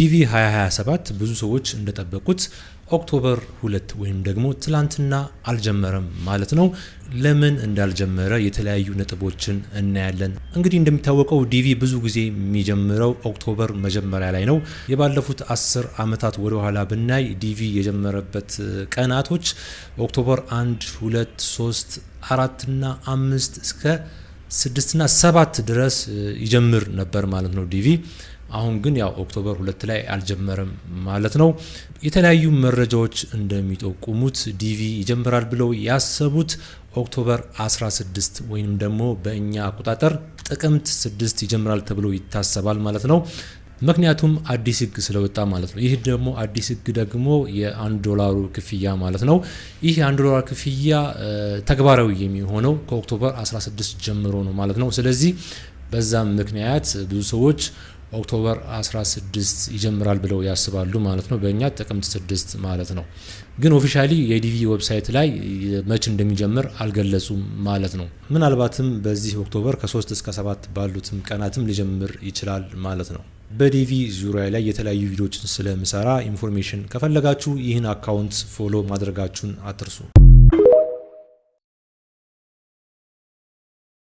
ዲቪ 2027 ብዙ ሰዎች እንደጠበቁት ኦክቶበር 2 ወይም ደግሞ ትላንትና አልጀመረም ማለት ነው። ለምን እንዳልጀመረ የተለያዩ ነጥቦችን እናያለን። እንግዲህ እንደሚታወቀው ዲቪ ብዙ ጊዜ የሚጀምረው ኦክቶበር መጀመሪያ ላይ ነው። የባለፉት 10 ዓመታት ወደ ኋላ ብናይ ዲቪ የጀመረበት ቀናቶች ኦክቶበር 1 2 3 4 እና 5 እስከ 6 እና 7 ድረስ ይጀምር ነበር ማለት ነው ዲቪ። አሁን ግን ያው ኦክቶበር 2 ላይ አልጀመረም ማለት ነው። የተለያዩ መረጃዎች እንደሚጠቁሙት ዲቪ ይጀምራል ብለው ያሰቡት ኦክቶበር 16 ወይም ደግሞ በእኛ አቆጣጠር ጥቅምት 6 ይጀምራል ተብሎ ይታሰባል ማለት ነው። ምክንያቱም አዲስ ህግ ስለወጣ ማለት ነው። ይህ ደግሞ አዲስ ህግ ደግሞ $1 ክፍያ ማለት ነው። ይህ $1 ክፍያ ተግባራዊ የሚሆነው ከኦክቶበር 16 ጀምሮ ነው ማለት ነው። ስለዚህ በዛም ምክንያት ብዙ ሰዎች ኦክቶበር 16 ይጀምራል ብለው ያስባሉ ማለት ነው። በእኛ ጥቅምት 6 ማለት ነው። ግን ኦፊሻሊ የዲቪ ዌብሳይት ላይ መች እንደሚጀምር አልገለጹም ማለት ነው። ምናልባትም በዚህ ኦክቶበር ከ3 እስከ 7 ባሉትም ቀናትም ሊጀምር ይችላል ማለት ነው። በዲቪ ዙሪያ ላይ የተለያዩ ቪዲዮዎችን ስለምሰራ ኢንፎርሜሽን ከፈለጋችሁ ይህን አካውንት ፎሎ ማድረጋችሁን አትርሱ።